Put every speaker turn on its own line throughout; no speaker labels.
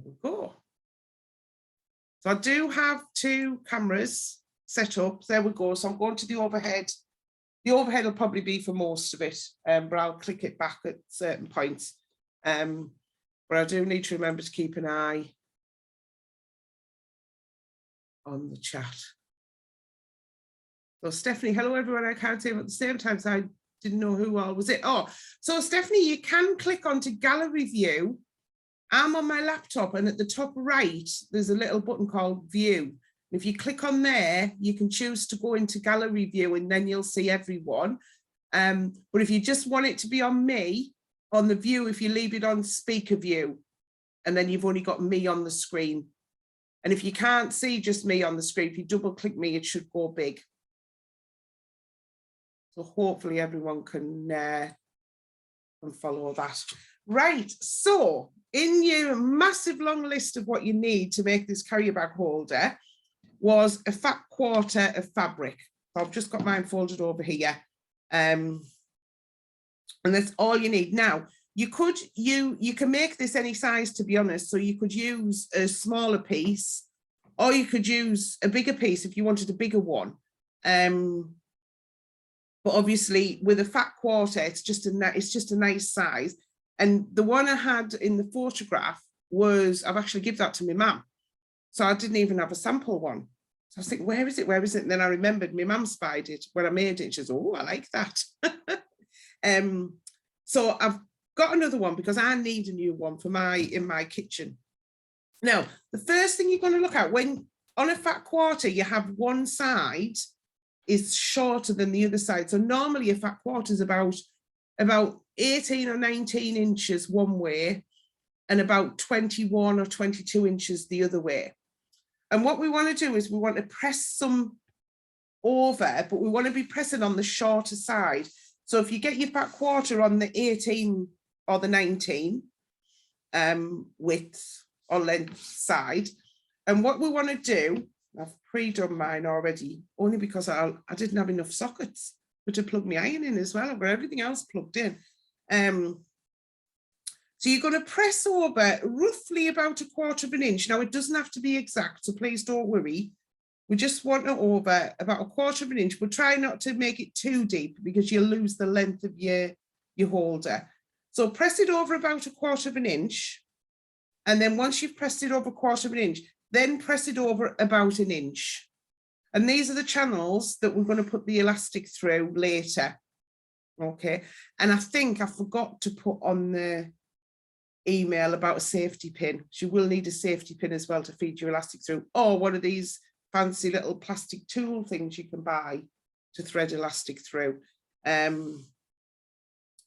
There we go. So I do have 2 cameras set up. There we go. So I'm going to the overhead. The overhead will probably be for most of it, but I'll click it back at certain points. But I do need to remember to keep an eye on the chat. So Stephanie, hello everyone. I can't say, but at the same time, so I didn't know who all was it. Oh, so Stephanie, you can click onto gallery view. I'm on my laptop, and at the top right, there's a little button called view. If you click on there, you can choose to go into gallery view, and then you'll see everyone. But if you just want it to be on me, on the view, if you leave it on speaker view, and then you've only got me on the screen. And if you can't see just me on the screen, if you double click me, it should go big. So hopefully everyone can follow that. Right, so in your massive long list of what you need to make this carrier bag holder was a fat quarter of fabric. So I've just got mine folded over here. And that's all you need. Now, you can make this any size, to be honest. So you could use a smaller piece, or you could use a bigger piece if you wanted a bigger one. But obviously with a fat quarter, it's just a nice size. And the one I had in the photograph was, I've actually given that to my mum. So I didn't even have a sample one. So I was thinking, where is it? Where is it? And then I remembered my mum spied it when I made it. She says, oh, I like that. So I've got another one because I need a new one for in my kitchen. Now, the first thing you're going to look at, when on a fat quarter, you have one side is shorter than the other side. So normally a fat quarter is about 18 or 19 inches one way and about 21 or 22 inches the other way. And what we want to do is we want to press some over, but we want to be pressing on the shorter side. So if you get your fat quarter on the 18 or the 19 width or length side, and what we want to do, I've pre-done mine already, only because I didn't have enough sockets to plug my iron in as well. I've got everything else plugged in. So you're going to press over roughly about 1/4 of an inch. Now, it doesn't have to be exact, so please don't worry. We just want it over about 1/4 of an inch, but try not to make it too deep because you'll lose the length of your holder. So press it over about 1/4 of an inch. And then once you've pressed it over 1/4 of an inch, then press it over about 1 inch. And these are the channels that we're going to put the elastic through later. Okay. And I think I forgot to put on the email about a safety pin. You will need a safety pin as well to feed your elastic through, or one of these fancy little plastic tool things you can buy to thread elastic through.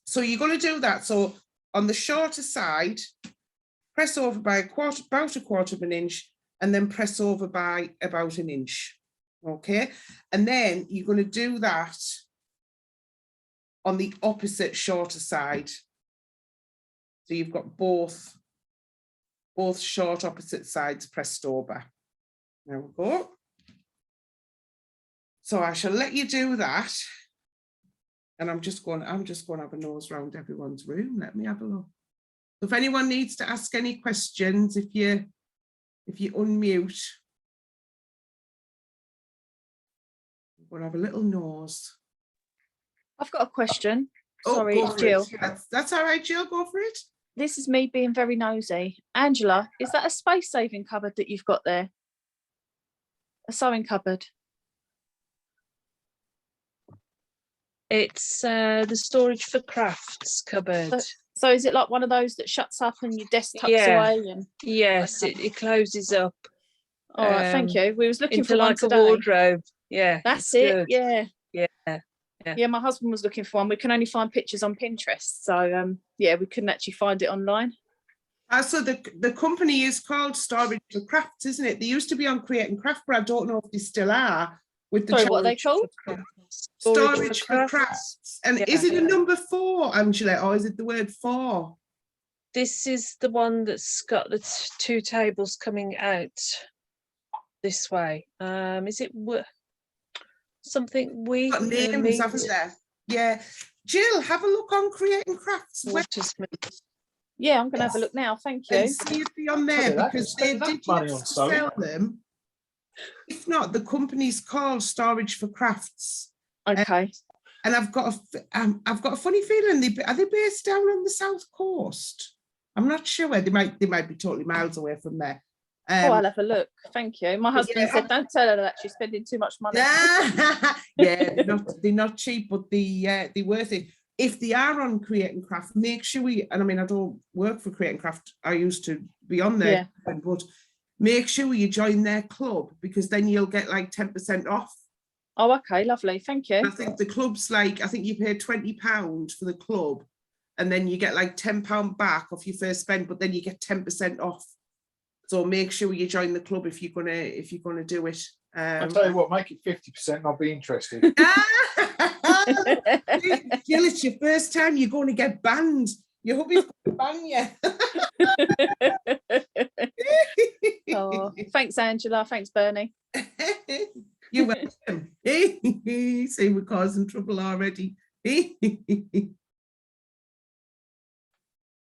So you're going to do that. So on the shorter side, press over by about 1/4 of an inch, and then press over by about 1 inch. Okay, and then you're going to do that on the opposite shorter side. So you've got both short opposite sides pressed over. There we go. So I shall let you do that. And I'm just going to have a nose around everyone's room. Let me have a look. If anyone needs to ask any questions, if you unmute, I'm going to have a little nose.
I've got a question.
Oh,
sorry, it's Jill.
That's all right, Jill, go for it.
This is me being very nosy. Angela, is that a space-saving cupboard that you've got there? A sewing cupboard?
It's the storage for crafts cupboard.
So is it like one of those that shuts up and your desk tucks away? And
yes, it closes up.
All right, thank you. We was looking for
like
one today.
A wardrobe. Yeah,
that's it.
Good.
Yeah, my husband was looking for one. We can only find pictures on Pinterest, so yeah, we couldn't actually find it online.
So the company is called Storage for Crafts, isn't it? They used to be on Create and Craft, but I don't know if they still are. With the
Sorry, what are they called?
Storage for Crafts. And is it a number 4, Angela, or is it the word 4?
This is the one that's got the 2 tables coming out this way. Is it something we
got names, haven't there? Yeah. Jill, have a look on Create and Crafts.
Yeah, I'm gonna have a look now. Thank you.
and see if they're on
Look
there
at that,
because
spend
they
enough
did
money
used
on
to
sewing.
sell them. If not, the company's called Storage for Crafts,
Okay.
and I've got a funny feeling are they based down on the south coast? I'm not sure. They might be totally miles away from there.
Oh, I'll have a look. Thank you. My husband
yeah,
said, "Don't tell her that she's spending too much money."
yeah, they're not cheap, but they're worth it. If they are on Create and Craft, make sure and I mean, I don't work for Create and Craft. I used to be on there, but make sure you join their club because then you'll get like 10% off.
Oh, okay, lovely. Thank you.
I think the club's like, I think you pay £20 for the club and then you get like £10 back off your first spend, but then you get 10% off. So make sure you join the club if you're gonna do it.
I'll tell you what, make it 50% and I'll be interested.
Jill, it's your first time, you're going to get banned. Your hubby's going to ban you.
Oh, thanks, Angela. Thanks, Bernie.
You're welcome. See, we're causing trouble already.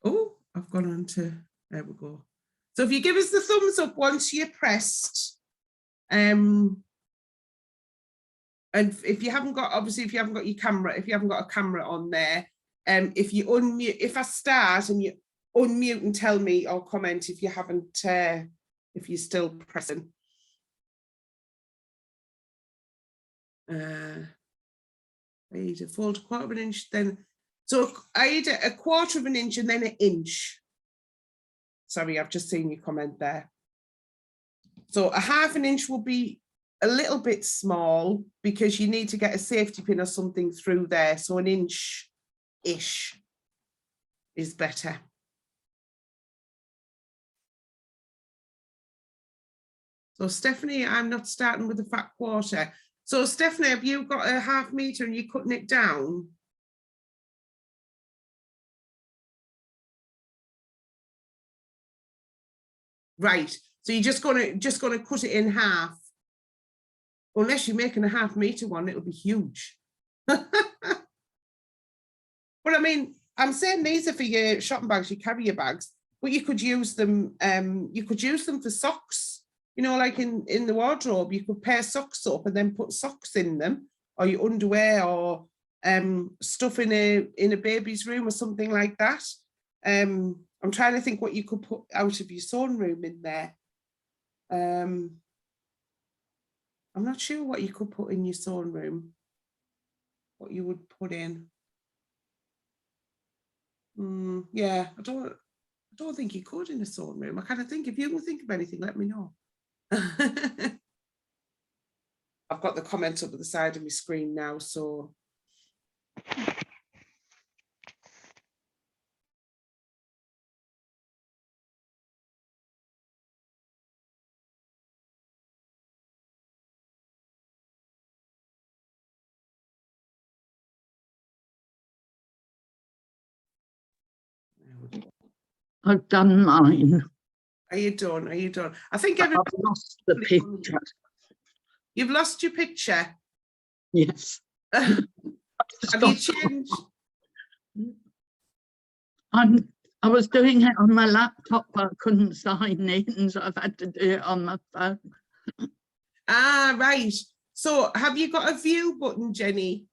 Oh, I've gone on to, there we go. So if you give us the thumbs up once you're pressed, and if you haven't got, obviously, if you haven't got your camera, if you haven't got a camera on there, if you unmute, if I start and you unmute and tell me or comment if you haven't, if you're still pressing. I need a full quarter of an inch, then, so I need a quarter of an inch and then an inch. Sorry, I've just seen your comment there. So a half an inch will be a little bit small because you need to get a safety pin or something through there. So an inch-ish is better. So Stephanie, I'm not starting with a fat quarter. So Stephanie, have you got a ½ meter and you're cutting it down? Right, so you're just gonna cut it in half. Unless you're making a ½ meter one, it'll be huge. But I mean, I'm saying these are for your shopping bags, your carrier bags, but you could use them. You could use them for socks. You know, like in the wardrobe, you could pair socks up and then put socks in them, or your underwear, or stuff in a baby's room or something like that. I'm trying to think what you could put out of your sewing room in there. I'm not sure what you could put in your sewing room. What you would put in. Yeah, I don't think you could in a sewing room. I kind of think if you can think of anything, let me know. I've got the comments up at the side of my screen now, so.
I've done mine.
Are you done? Are you done? I think
I've lost the picture.
You've lost your picture?
Yes.
Have you changed?
I was doing it on my laptop, but I couldn't sign in, so I've had to do it on my phone.
Ah, right. So have you got a view button, Jenny?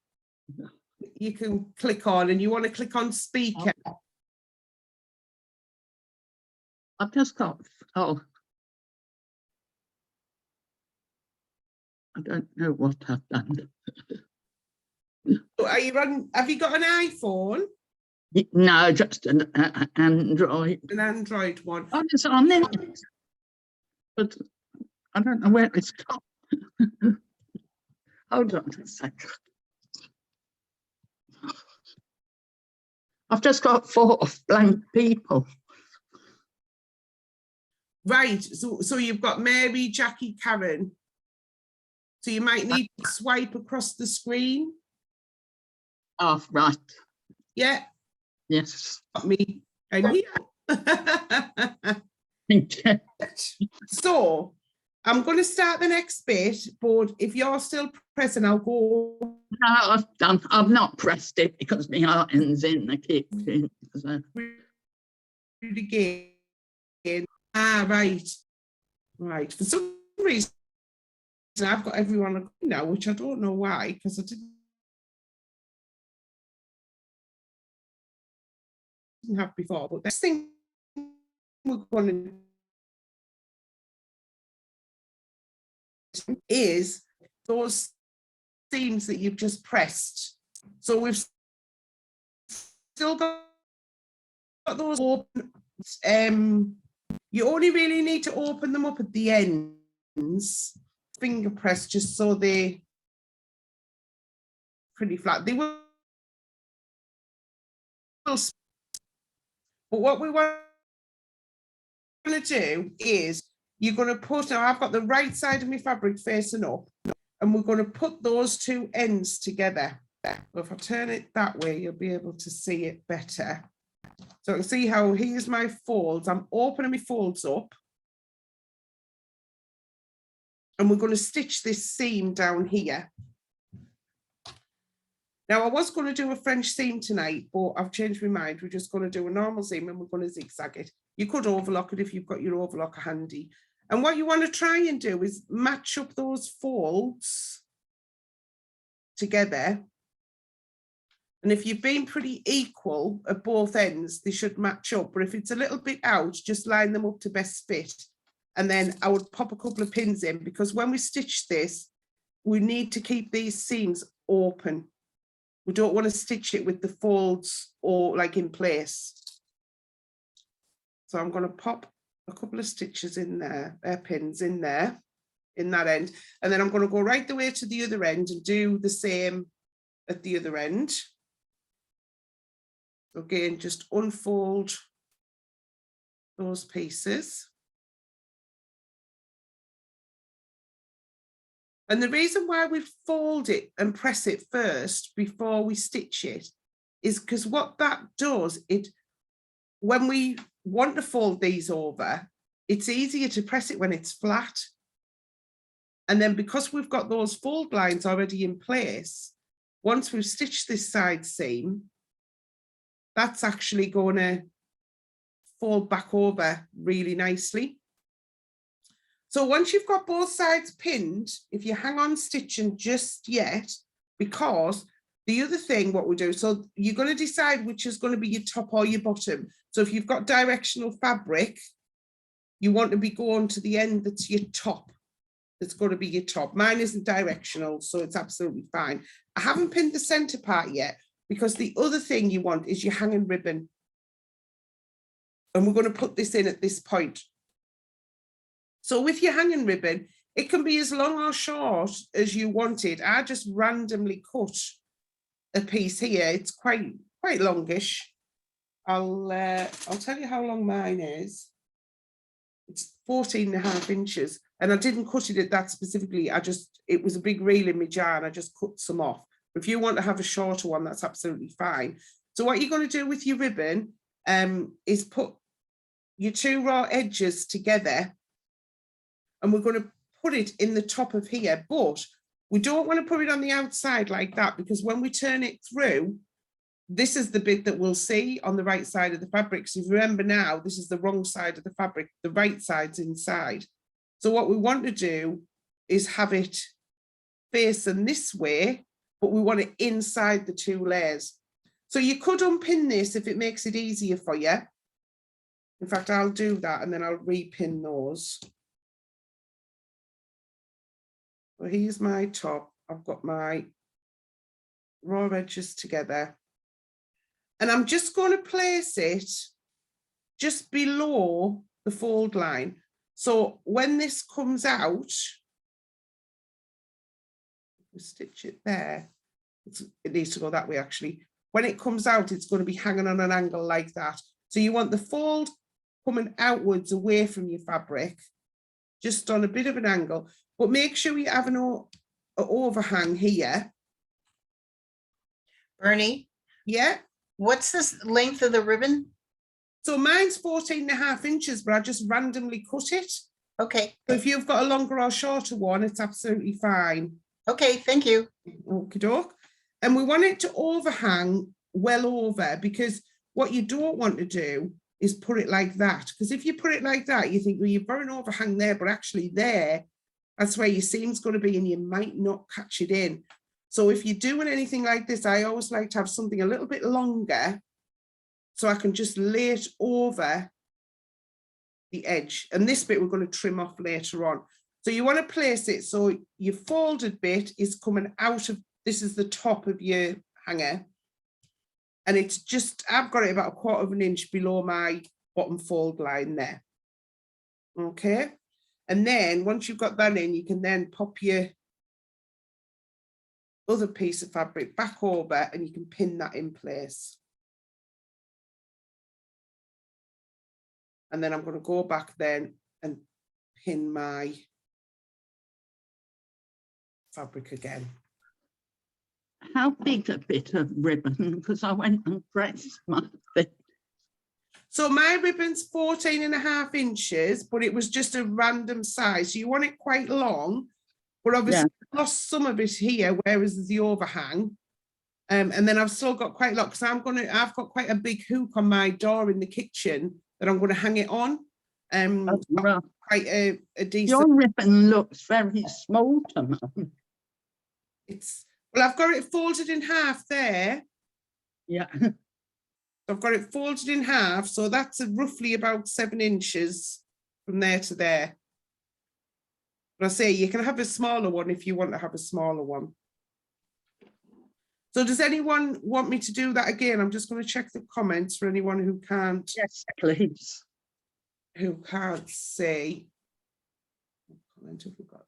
You can click on, and you want to click on speaker.
Okay. I've just got, oh. I don't know what I've done.
Are you on, have you got an iPhone?
No, just an Android.
An Android one.
I was on it, but I don't know where it's gone. Hold on a second. I've just got 4 blank people.
Right, so you've got Mary, Jackie, Karen. So you might need to swipe across the screen.
Oh, right.
Yeah.
Yes.
Got me. And here.
Thank you.
So I'm going to start the next bit, but if you're still pressing, I'll go.
No, I've done. I've not pressed it because my iron's in the kitchen. So.
again. Ah, right. Right. For some reason, I've got everyone now, which I don't know why, because I didn't have before. But this thing we're going to is those seams that you've just pressed. So we've still got those open. You only really need to open them up at the ends, finger press, just so they pretty flat. They will, but what we want to do is you're going to put, now I've got the right side of my fabric facing up, and we're going to put those two ends together. So if I turn it that way, you'll be able to see it better. So you can see how here's my folds. I'm opening my folds up. And we're going to stitch this seam down here. Now, I was going to do a French seam tonight, but I've changed my mind. We're just going to do a normal seam and we're going to zigzag it. You could overlock it if you've got your overlocker handy. And what you want to try and do is match up those folds together. And if you've been pretty equal at both ends, they should match up. But if it's a little bit out, just line them up to best fit. And then I would pop a couple of pins in, because when we stitch this, we need to keep these seams open. We don't want to stitch it with the folds or like in place. So I'm going to pop a couple of stitches in there, pins in there, in that end. And then I'm going to go right the way to the other end and do the same at the other end. Again, just unfold those pieces. And the reason why we fold it and press it first before we stitch it is because what that does, when we want to fold these over, it's easier to press it when it's flat. And then because we've got those fold lines already in place, once we've stitched this side seam, that's actually going to fold back over really nicely. So once you've got both sides pinned, if you hang on stitching just yet, because the other thing what we do, so you're going to decide which is going to be your top or your bottom. So if you've got directional fabric, you want to be going to the end that's your top. That's going to be your top. Mine isn't directional, so it's absolutely fine. I haven't pinned the center part yet, because the other thing you want is your hanging ribbon. And we're going to put this in at this point. So with your hanging ribbon, it can be as long or short as you want it. I just randomly cut a piece here. It's quite longish. I'll tell you how long mine is. It's 14.5 inches. And I didn't cut it at that specifically. It was a big reel in my jar and I just cut some off. If you want to have a shorter one, that's absolutely fine. So what you're going to do with your ribbon is put your two raw edges together, and we're going to put it in the top of here, but we don't want to put it on the outside like that, because when we turn it through, this is the bit that we'll see on the right side of the fabric. So if you remember now, this is the wrong side of the fabric, the right side's inside. So what we want to do is have it facing this way, but we want it inside the two layers. So you could unpin this if it makes it easier for you. In fact, I'll do that and then I'll repin those. Well, here's my top. I've got my raw edges together. And I'm just going to place it just below the fold line. So when this comes out, we stitch it there. It needs to go that way actually. When it comes out, it's going to be hanging on an angle like that. So you want the fold coming outwards away from your fabric, just on a bit of an angle, but make sure you have an overhang here.
Bernie,
Yeah.
what's the length of the ribbon?
So mine's 14.5 inches, but I just randomly cut it.
Okay,
So if you've got a longer or shorter one, it's absolutely fine.
okay, thank you.
Okie doke. And we want it to overhang well over, because what you don't want to do is put it like that. Because if you put it like that, you think, well, you've got an overhang there, but actually there, that's where your seam's going to be, and you might not catch it in. So if you're doing anything like this, I always like to have something a little bit longer so I can just lay it over the edge. And this bit we're going to trim off later on. So you want to place it so your folded bit is coming out of, this is the top of your hanger. And it's just, I've got it about 1/4 of an inch below my bottom fold line there. Okay. And then once you've got that in, you can then pop your other piece of fabric back over and you can pin that in place. And then I'm going to go back then and pin my fabric again.
How big a bit of ribbon? Because I went and pressed my bit.
So my ribbon's 14.5 inches, but it was just a random size. So you want it quite long, but obviously I lost some of it here, whereas there's the overhang. And then I've still got quite a lot because I've got quite a big hook on my door in the kitchen that I'm going to hang it on.
Right.
Quite a decent.
Your ribbon looks very small to me.
Well, I've got it folded in half there.
Yeah.
I've got it folded in half, so that's roughly about 7 inches from there to there. But I say you can have a smaller one if you want to have a smaller one. So does anyone want me to do that again? I'm just going to check the comments for anyone who can't.
Yes, please.
Who can't see. What comment have we got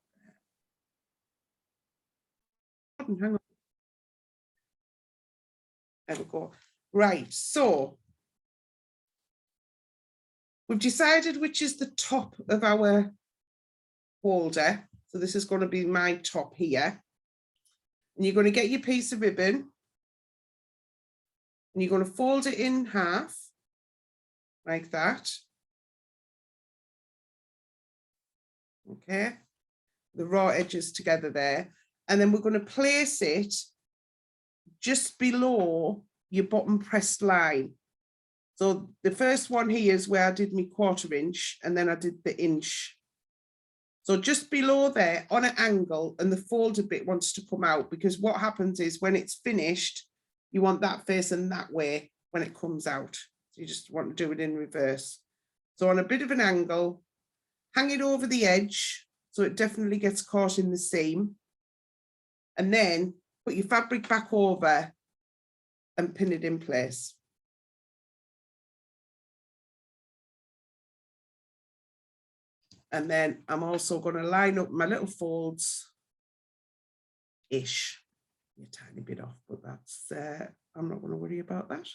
there? Hang on. There we go. Right, so we've decided which is the top of our holder. So this is going to be my top here. And you're going to get your piece of ribbon and you're going to fold it in half like that. Okay, the raw edges together there. And then we're going to place it just below your bottom pressed line. So the first one here is where I did my 1/4 inch and then I did the inch. So just below there on an angle, and the folded bit wants to come out, because what happens is when it's finished, you want that facing that way when it comes out. So you just want to do it in reverse. So on a bit of an angle, hang it over the edge so it definitely gets caught in the seam. And then put your fabric back over and pin it in place. And then I'm also going to line up my little folds-ish. A tiny bit off, but that's, I'm not going to worry about that.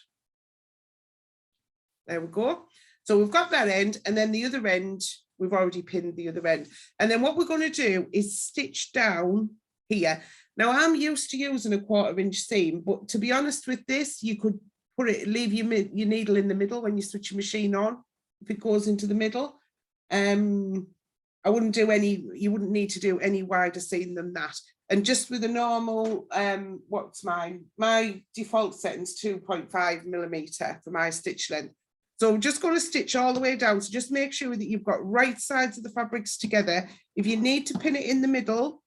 There we go. So we've got that end, and then the other end, we've already pinned the other end. And then what we're going to do is stitch down here. Now I'm used to using a 1/4 inch seam, but to be honest with this, you could put it, leave your needle in the middle when you switch your machine on, if it goes into the middle. I wouldn't do any, you wouldn't need to do any wider seam than that. And just with a normal, what's mine? My default setting's 2.5mm for my stitch length. So I'm just going to stitch all the way down. So just make sure that you've got right sides of the fabrics together. If you need to pin it in the middle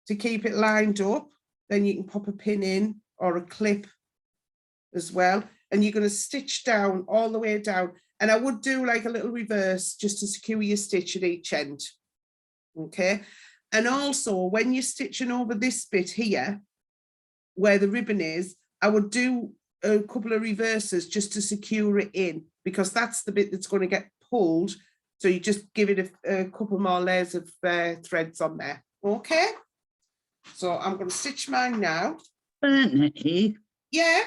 to keep it lined up, then you can pop a pin in or a clip as well. And you're going to stitch down all the way down. And I would do like a little reverse just to secure your stitch at each end. Okay. And also when you're stitching over this bit here, where the ribbon is, I would do a couple of reverses just to secure it in, because that's the bit that's going to get pulled. So you just give it a couple more layers of threads on there. Okay. So I'm going to stitch mine now.
Bernie,
Yeah.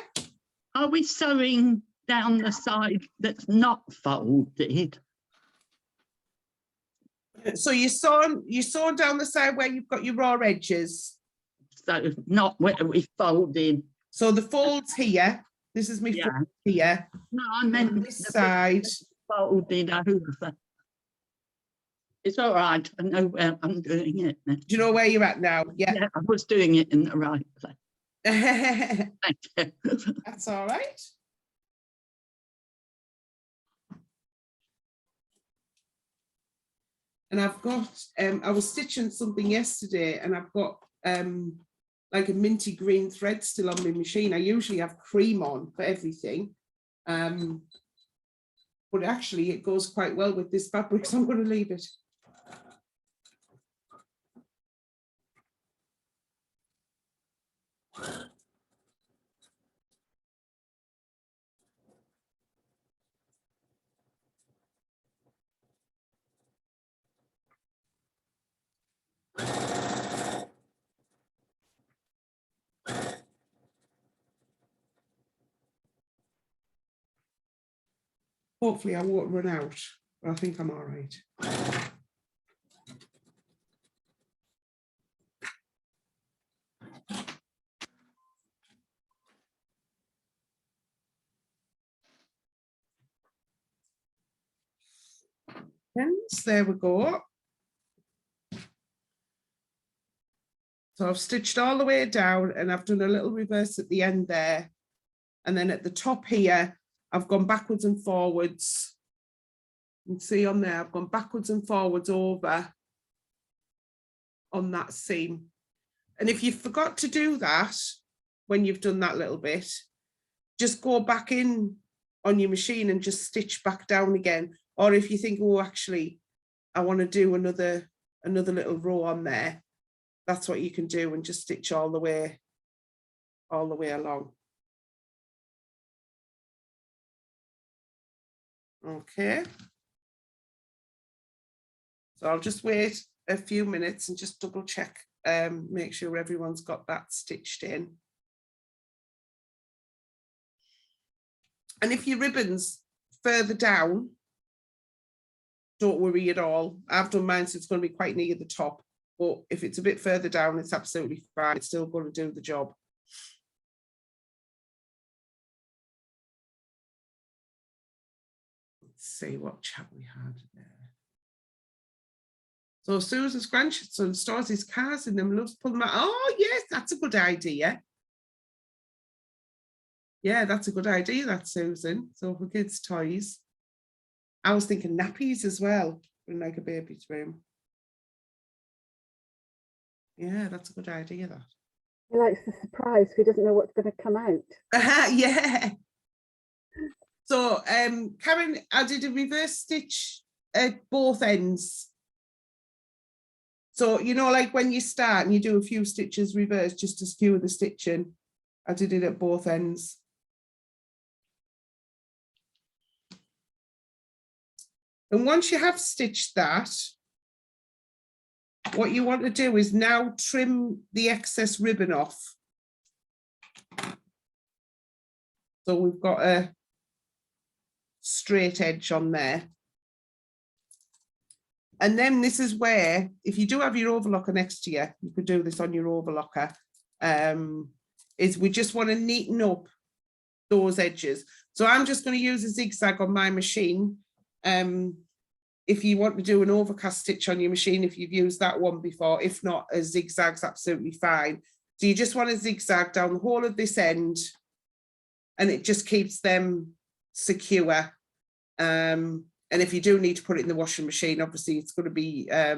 are we sewing down the side that's not folded?
So you sew down the side where you've got your raw edges.
So not where we folded.
So the folds here, this is my fold here.
No, I meant
This
the bit
side.
that's folded over. It's all right. I know where I'm doing it now.
Do you know where you're at now? Yeah.
Yeah, I was doing it in the right place.
That's
Thank you.
all right. And I've got, I was stitching something yesterday and I've got like a minty green thread still on my machine. I usually have cream on for everything. But actually it goes quite well with this fabric, so I'm going to leave it. Hopefully I won't run out, but I think I'm all right. Hence, there we go. So I've stitched all the way down and I've done a little reverse at the end there. And then at the top here, I've gone backwards and forwards. You can see on there, I've gone backwards and forwards over on that seam. And if you forgot to do that, when you've done that little bit, just go back in on your machine and just stitch back down again. Or if you think, oh, actually, I want to do another little row on there, that's what you can do, and just stitch all the way along. Okay. So I'll just wait a few minutes and just double check, make sure everyone's got that stitched in. And if your ribbon's further down, don't worry at all. I've done mine, so it's going to be quite near the top. But if it's a bit further down, it's absolutely fine. It's still going to do the job. Let's see what chat we had there. So Susan's grandson stores his cars in them, loves pulling them out. Oh, yes, that's a good idea. Yeah, that's a good idea, that, Susan. So for kids' toys. I was thinking nappies as well, in like a baby's room. Yeah, that's a good idea, that.
He likes the surprise, he doesn't know what's going to come out.
Yeah. So, Karen, I did a reverse stitch at both ends. So, you know, like when you start and you do a few stitches reverse just to skew the stitching, I did it at both ends. And once you have stitched that, what you want to do is now trim the excess ribbon off. So we've got a straight edge on there. And then this is where, if you do have your overlocker next to you, you could do this on your overlocker, is we just want to neaten up those edges. So I'm just going to use a zigzag on my machine. If you want to do an overcast stitch on your machine, if you've used that one before, if not, a zigzag's absolutely fine. So you just want to zigzag down the whole of this end, and it just keeps them secure. And if you do need to put it in the washing machine, obviously it's going to be a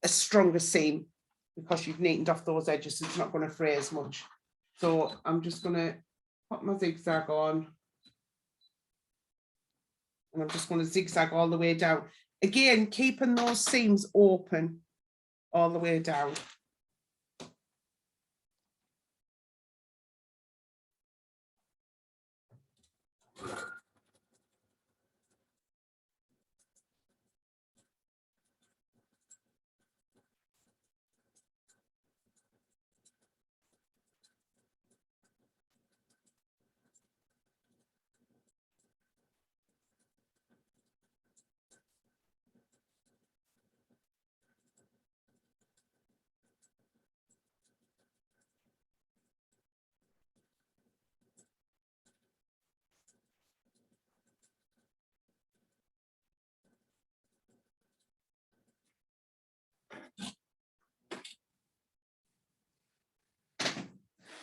stronger seam because you've neatened off those edges, so it's not going to fray as much. So I'm just going to put my zigzag on. And I'm just going to zigzag all the way down. Again, keeping those seams open all the way down.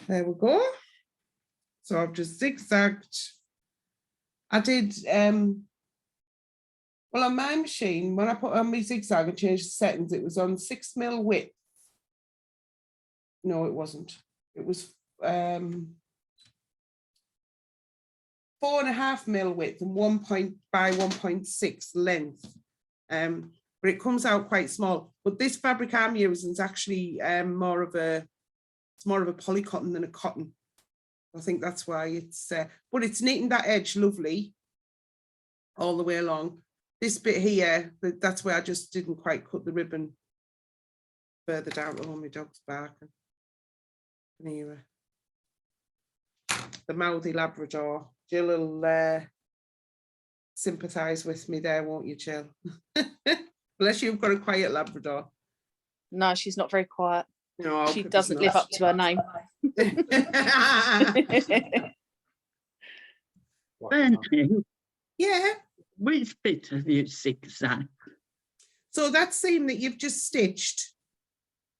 There we go. So I've just zigzagged. I did Well, on my machine, when I put on my zigzag and changed the settings, it was on 6mm width. No, it wasn't. It was 4.5mm width and 1 by 1.6 length. But it comes out quite small. But this fabric I'm using is actually more of a polycotton than a cotton. I think that's why it's, but it's knitting that edge lovely all the way along. This bit here, that's where I just didn't quite cut the ribbon further down. Oh, my dog's barking. Can you hear her? The mouthy Labrador. Jill will sympathise with me there, won't you, Jill? Unless you've got a quiet Labrador.
No, she's not very quiet.
No,
She doesn't live up to her name.
Bernie,
Yeah.
which bit have you zigzag?
So that seam that you've just stitched,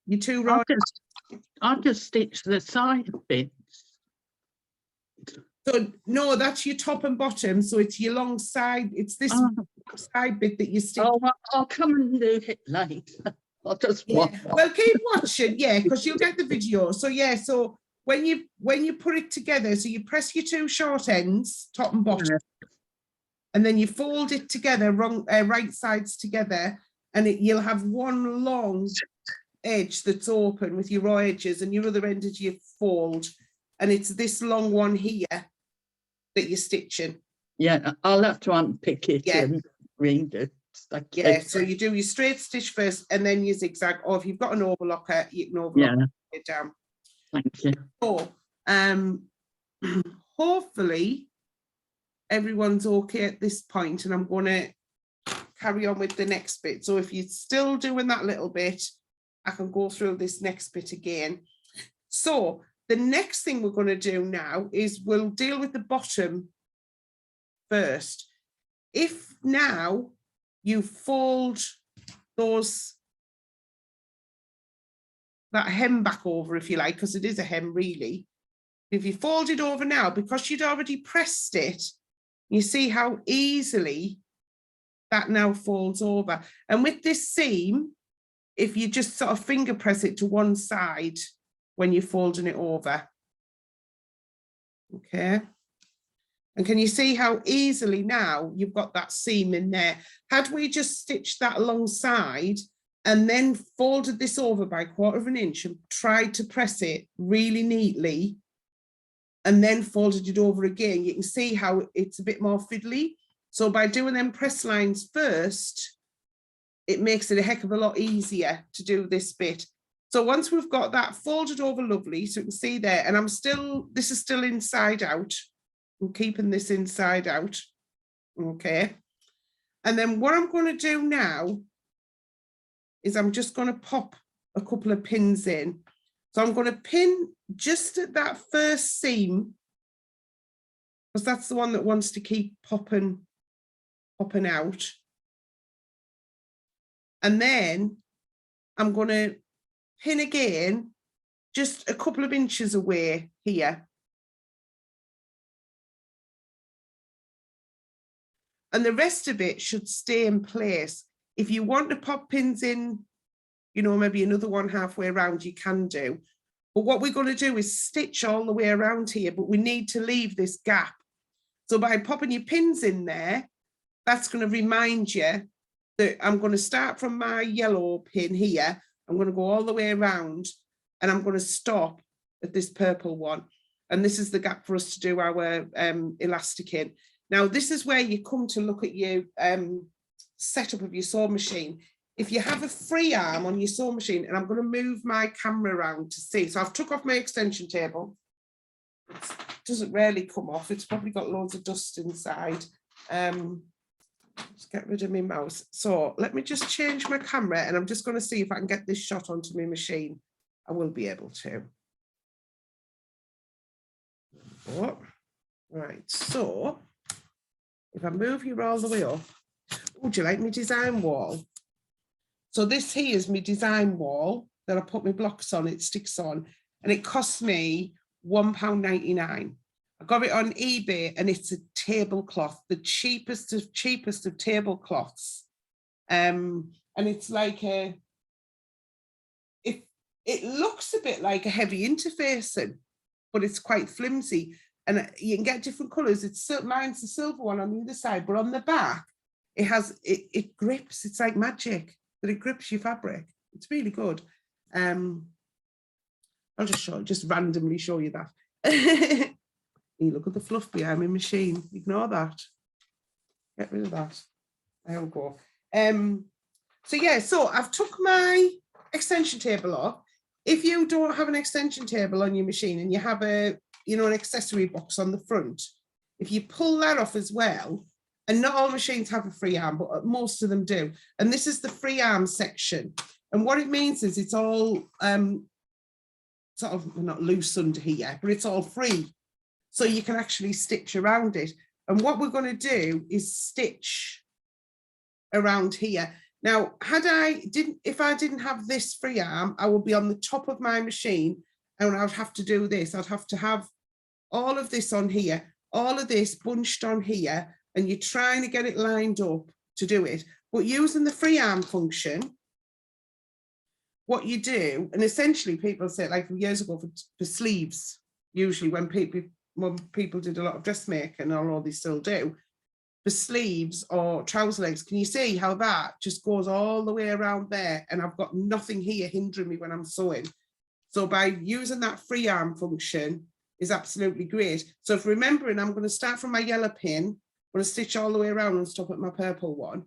your two rows.
I just stitched the side bits.
So no, that's your top and bottom. So it's your long side. It's this side bit that you stitch.
Oh, I'll come and do it later. I'll just
Yeah.
watch.
Well, keep watching, yeah, because you'll get the video. So yeah, so when you put it together, so you press your two short ends, top and bottom, and then you fold it together, right sides together, and you'll have one long edge that's open with your raw edges, and your other end is your fold, and it's this long one here that you're stitching.
Yeah, I'll have to unpick it
Yeah.
and read it.
Yeah, so you do your straight stitch first and then your zigzag, or if you've got an overlocker, you can overlock it down.
Thank you.
So hopefully everyone's okay at this point, and I'm going to carry on with the next bit. So if you're still doing that little bit, I can go through this next bit again. So the next thing we're going to do now is we'll deal with the bottom first. If now you fold that hem back over, if you like, because it is a hem really. If you fold it over now, because you'd already pressed it, you see how easily that now folds over. And with this seam, if you just sort of finger press it to one side when you're folding it over. Okay. And can you see how easily now you've got that seam in there? Had we just stitched that alongside and then folded this over by 1/4 inch and tried to press it really neatly and then folded it over again, you can see how it's a bit more fiddly. So by doing them press lines first, it makes it a heck of a lot easier to do this bit. So once we've got that folded over lovely, so you can see there, and this is still inside out. I'm keeping this inside out, okay? And then what I'm going to do now is I'm just going to pop a couple of pins in. So I'm going to pin just at that first seam, because that's the one that wants to keep popping out. And then I'm going to pin again, just a couple of inches away here. And the rest of it should stay in place. If you want to pop pins in, you know, maybe another one halfway around, you can do. But what we're going to do is stitch all the way around here, but we need to leave this gap. So by popping your pins in there, that's going to remind you that I'm going to start from my yellow pin here. I'm going to go all the way around and I'm going to stop at this purple one. And this is the gap for us to do our elastic in. Now, this is where you come to look at your setup of your sewing machine. If you have a free arm on your sewing machine, and I'm going to move my camera around to see. So I've took off my extension table. It doesn't really come off. It's probably got loads of dust inside. Let's get rid of my mouse. So let me just change my camera, and I'm just going to see if I can get this shot onto my machine. I will be able to. Oh, right, so if I move you all the way up, would you like my design wall? So this here is my design wall that I put my blocks on, it sticks on, and it cost me £1.99. I I got it on eBay and it's a tablecloth, the cheapest of tablecloths. And it's like it looks a bit like a heavy interfacing, but it's quite flimsy. And you can get different colours. Mine's the silver one on the other side, but on the back, it grips. It's like magic that it grips your fabric. It's really good. I'll just randomly show you that. You look at the fluff behind my machine. Ignore that. Get rid of that. There we go. So yeah, so I've took my extension table off. If you don't have an extension table on your machine and you have an accessory box on the front, if you pull that off as well, and not all machines have a free arm, but most of them do. And this is the free arm section. And what it means is it's all sort of not loose under here, but it's all free. So you can actually stitch around it. And what we're going to do is stitch around here. Now, if I didn't have this free arm, I would be on the top of my machine and I would have to do this. I'd have to have all of this on here, all of this bunched on here, and you're trying to get it lined up to do it. But using the free arm function, what you do, and essentially people say, like years ago for sleeves, usually when people did a lot of dressmaking, although they still do, for sleeves or trouser legs, can you see how that just goes all the way around there? And I've got nothing here hindering me when I'm sewing. So by using that free arm function is absolutely great. So if remembering, I'm going to start from my yellow pin, I'm going to stitch all the way around and stop at my purple one.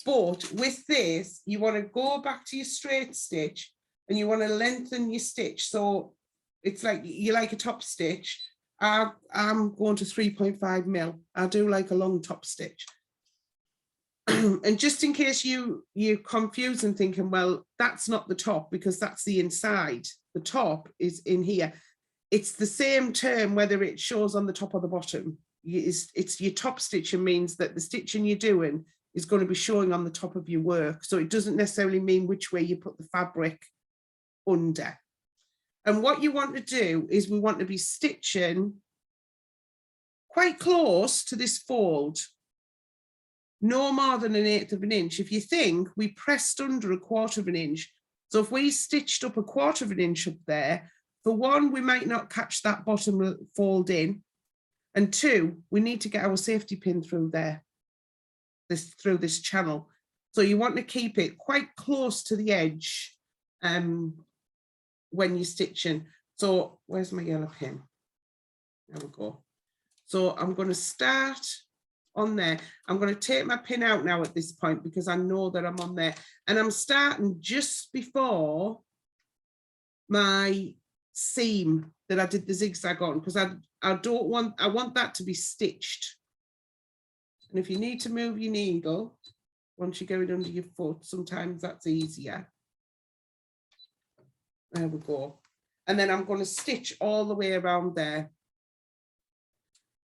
But with this, you want to go back to your straight stitch and you want to lengthen your stitch. So it's like you like a top stitch. I'm going to 3.5 mil. I do like a long top stitch. And just in case you're confused and thinking, well, that's not the top because that's the inside. The top is in here. It's the same term whether it shows on the top or the bottom. It's your top stitching means that the stitching you're doing is going to be showing on the top of your work. So it doesn't necessarily mean which way you put the fabric under. And what you want to do is we want to be stitching quite close to this fold, no more than 1/8 of an inch. If you think we pressed under 1/4 of an inch, so if we stitched up 1/4 of an inch up there, for one, we might not catch that bottom fold in, and two, we need to get our safety pin through there, through this channel. So you want to keep it quite close to the edge when you're stitching. So where's my yellow pin? There we go. So I'm going to start on there. I'm going to take my pin out now at this point because I know that I'm on there. And I'm starting just before my seam that I did the zigzag on, because I want that to be stitched. And if you need to move your needle, once you get it under your foot, sometimes that's easier. There we go. And then I'm going to stitch all the way around there.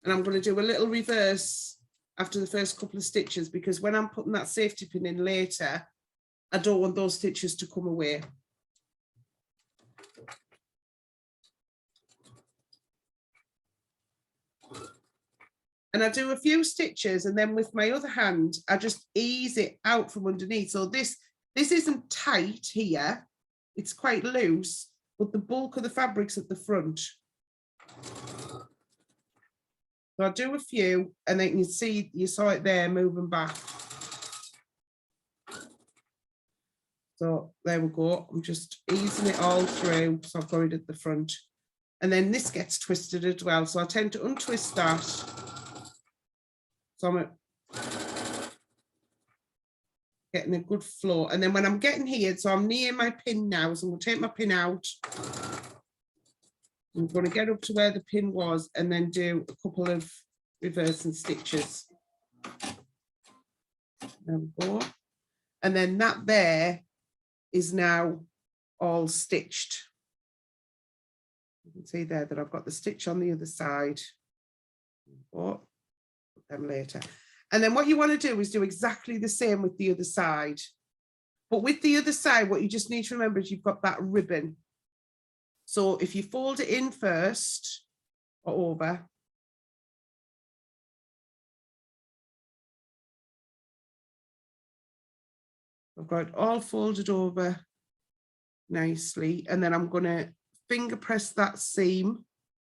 And I'm going to do a little reverse after the first couple of stitches, because when I'm putting that safety pin in later, I don't want those stitches to come away. And I do a few stitches, and then with my other hand, I just ease it out from underneath. So this isn't tight here. It's quite loose, but the bulk of the fabric's at the front. So I'll do a few, and then you saw it there moving back. So there we go. I'm just easing it all through. So I've got it at the front. And then this gets twisted as well. So I tend to untwist that. So I'm getting a good flow. And then when I'm getting here, so I'm near my pin now. So I'm going to take my pin out. I'm going to get up to where the pin was and then do a couple of reversing stitches. There we go. And then that there is now all stitched. You can see there that I've got the stitch on the other side. Oh, put them later. And then what you want to do is do exactly the same with the other side. But with the other side, what you just need to remember is you've got that ribbon. So if you fold it in first or over, I've got it all folded over nicely, and then I'm going to finger press that seam.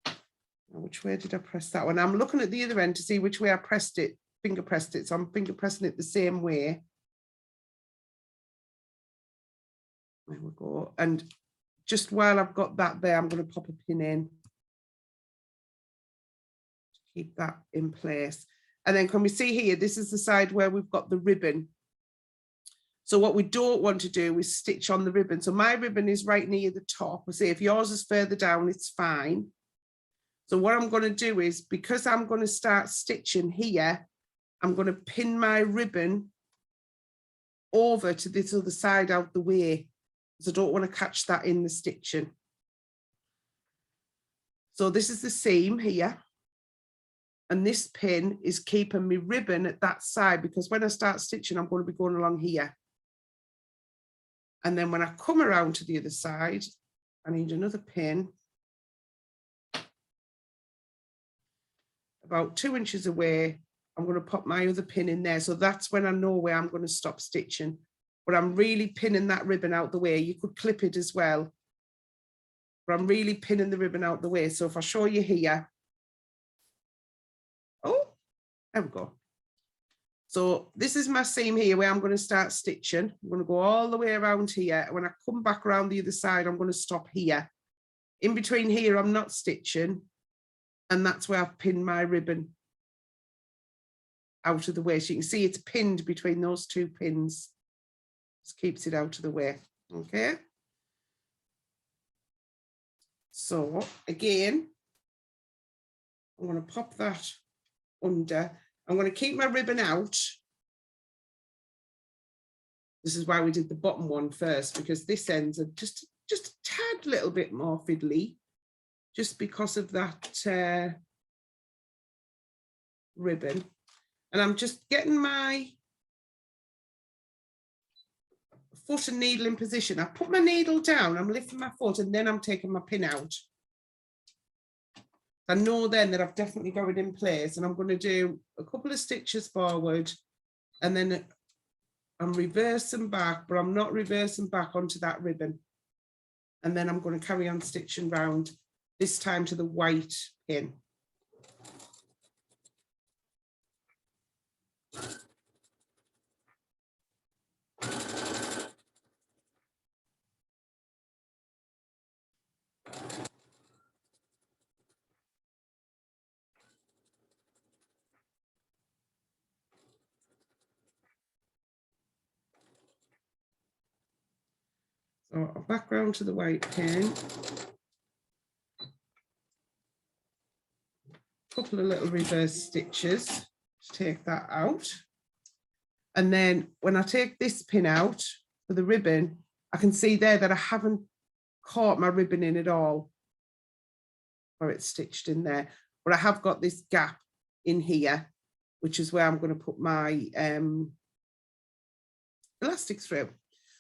Now, which way did I press that one? I'm looking at the other end to see which way I pressed it, finger pressed it. So I'm finger pressing it the same way. There we go. And just while I've got that there, I'm going to pop a pin in to keep that in place. And then can we see here, this is the side where we've got the ribbon. So what we don't want to do is stitch on the ribbon. So my ribbon is right near the top. I say if yours is further down, it's fine. So what I'm going to do is, because I'm going to start stitching here, I'm going to pin my ribbon over to this other side out the way, because I don't want to catch that in the stitching. So this is the seam here. And this pin is keeping me ribbon at that side, because when I start stitching, I'm going to be going along here. And then when I come around to the other side, I need another pin about 2 inches away. I'm going to pop my other pin in there. So that's when I know where I'm going to stop stitching. But I'm really pinning that ribbon out the way. You could clip it as well. But I'm really pinning the ribbon out the way. So if I show you here. Oh, there we go. So this is my seam here where I'm going to start stitching. I'm going to go all the way around here. When I come back around the other side, I'm going to stop here. In between here, I'm not stitching. And that's where I've pinned my ribbon out of the way. So you can see it's pinned between those two pins. Just keeps it out of the way. Okay. So again, I'm going to pop that under. I'm going to keep my ribbon out. This is why we did the bottom one first, because this ends are just a tad little bit more fiddly, just because of that ribbon. And I'm just getting my foot and needle in position. I put my needle down, I'm lifting my foot, and then I'm taking my pin out. I know then that I've definitely got it in place, and I'm going to do a couple of stitches forward, and then I'm reversing back, but I'm not reversing back onto that ribbon. And then I'm going to carry on stitching round, this time to the white pin. So I'll back round to the white pin. Couple of little reverse stitches to take that out. And then when I take this pin out for the ribbon, I can see there that I haven't caught my ribbon in at all, where it's stitched in there. But I have got this gap in here, which is where I'm going to put my elastic through.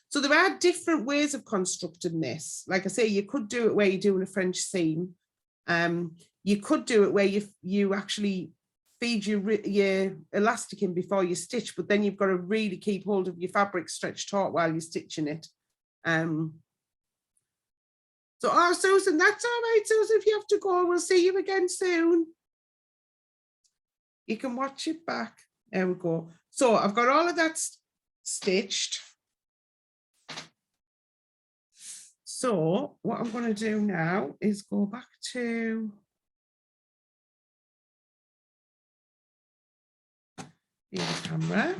So there are different ways of constructing this. Like I say, you could do it where you're doing a French seam. You could do it where you actually feed your elastic in before you stitch, but then you've got to really keep hold of your fabric stretched taut while you're stitching it. So, oh, Susan, that's all right, Susan, if you have to go, we'll see you again soon. You can watch it back. There we go. So I've got all of that stitched. So what I'm going to do now is go back to the camera.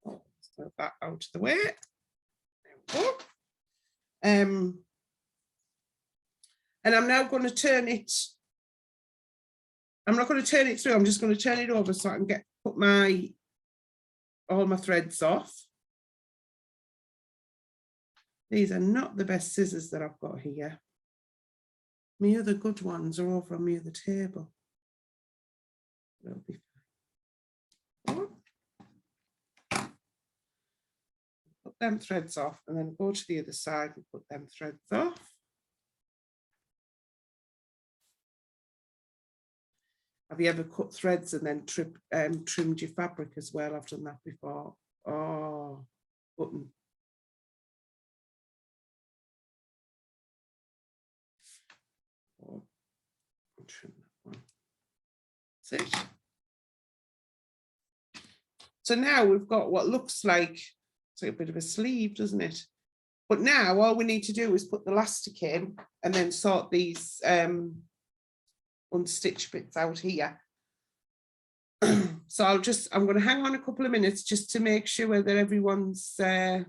Oh, move that out of the way. There we go. And I'm now going to turn it. I'm not going to turn it through. I'm just going to turn it over so I can put all my threads off. These are not the best scissors that I've got here. My other good ones are over on my other table. That'll be fine. Put them threads off and then go to the other side and put them threads off. Have you ever cut threads and then trimmed your fabric as well? I've done that before. Oh, button. Oh, trim that one. That's it. So now we've got what looks like a bit of a sleeve, doesn't it? But now all we need to do is put the elastic in and then sort these unstitched bits out here. So I'm going to hang on a couple of minutes just to make sure that everyone's oh,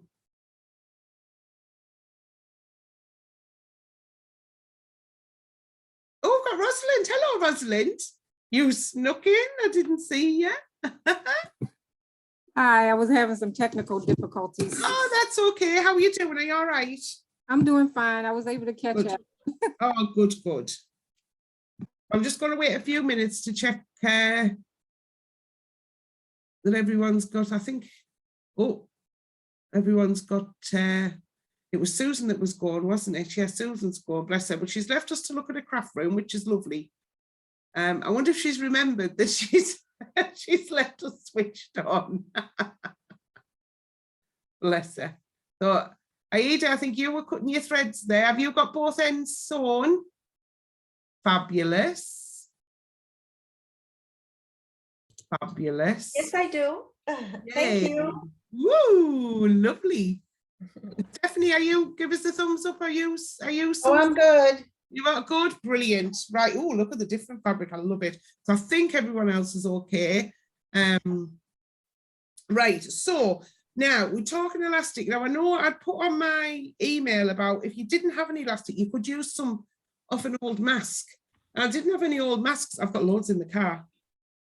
we've got Rosalind. Hello, Rosalind. You snuck in. I didn't see you.
Hi, I was having some technical difficulties.
Oh, that's okay. How are you doing? Are you all right?
I'm doing fine. I was able to catch
Good.
up.
Oh, good, good. I'm just going to wait a few minutes to check that everyone's got, I think, oh, everyone's got, it was Susan that was gone, wasn't it? Yeah, Susan's gone, bless her, but she's left us to look at a craft room, which is lovely. I wonder if she's remembered that she's left us switched on. Bless her. So, Aida, I think you were cutting your threads there. Have you got both ends sewn? Fabulous. Fabulous.
Yes, I do. Thank
Yay.
you.
Woo, lovely. Stephanie, are you, give us a thumbs up? Are you
Oh, I'm good.
You are good, brilliant. Right, oh, look at the different fabric, I love it. So I think everyone else is okay. Right, so now we're talking elastic. Now I know I'd put on my email about if you didn't have any elastic, you could use some of an old mask. I didn't have any old masks. I've got loads in the car.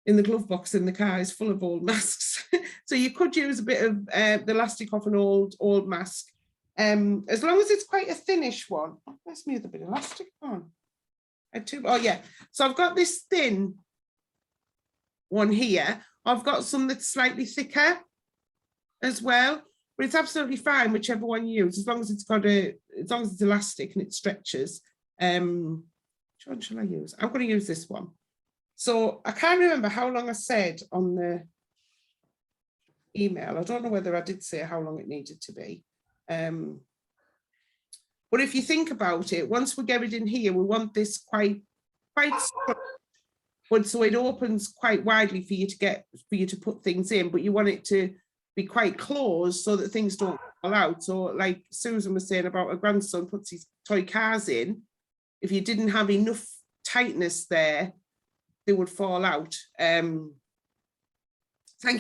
In the glove box in the car is full of old masks. So you could use a bit of the elastic off an old mask. As long as it's quite a thinnish one. Oh, where's me other bit of elastic on? Oh yeah, so I've got this thin one here. I've got some that's slightly thicker as well, but it's absolutely fine whichever one you use, as long as it's got as long as it's elastic and it stretches. Which one shall I use? I'm going to use this one. So I can't remember how long I said on the email. I don't know whether I did say how long it needed to be. But if you think about it, once we get it in here, we want this quite but so it opens quite widely for you to put things in, but you want it to be quite closed so that things don't fall out. So like Susan was saying about her grandson puts his toy cars in, if you didn't have enough tightness there, they would fall out. Thank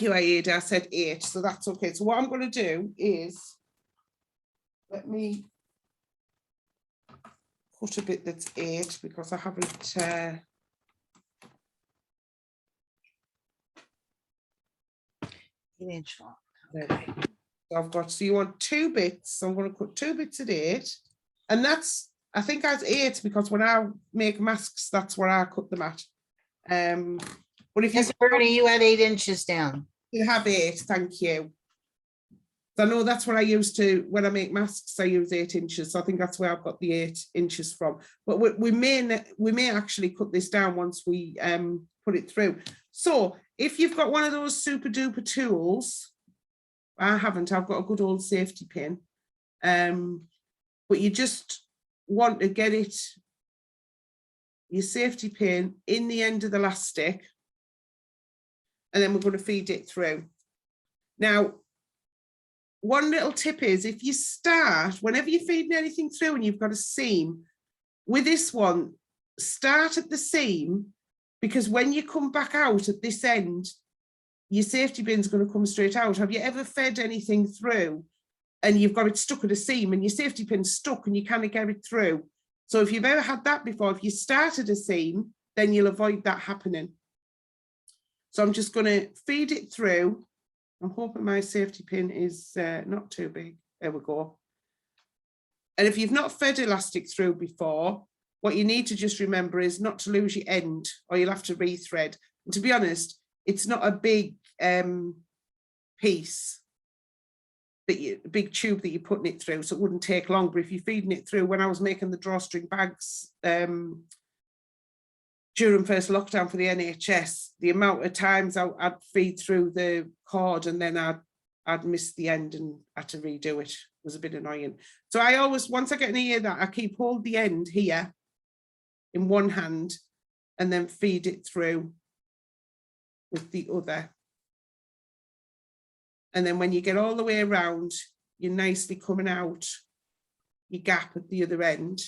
you, Aida. I said 8, so that's okay. So what I'm going to do is, let me cut a bit that's 8 because I haven't. Okay. So I've got, so you want 2 bits. So I'm going to cut 2 bits at 8, and that's, I think that's 8 because when I make masks, that's where I cut them at. But if
Yes, Bernie, you had 8 inches down.
you have 8, thank you. So I know that's what I use to, when I make masks, I use 8 inches. So I think that's where I've got the 8 inches from. But we may actually cut this down once we put it through. So if you've got one of those super duper tools, I haven't, I've got a good old safety pin. But you just want to get it, your safety pin in the end of the elastic, and then we're going to feed it through. Now, one little tip is if you start, whenever you're feeding anything through and you've got a seam, with this one, start at the seam, because when you come back out at this end, your safety bin's going to come straight out. Have you ever fed anything through and you've got it stuck at a seam and your safety pin's stuck and you can't get it through? So if you've ever had that before, if you start at a seam, then you'll avoid that happening. So I'm just going to feed it through. I'm hoping my safety pin is not too big. There we go. And if you've not fed elastic through before, what you need to just remember is not to lose your end, or you'll have to rethread. And to be honest, it's not a big piece, that big tube that you're putting it through, so it wouldn't take long. But if you're feeding it through, when I was making the drawstring bags during first lockdown for the NHS, the amount of times I'd feed through the cord and then I'd I'd missed the end and had to redo it. It was a bit annoying. So I always, once I get near that, I keep hold the end here in one hand and then feed it through with the other. And then when you get all the way around, you're nicely coming out your gap at the other end.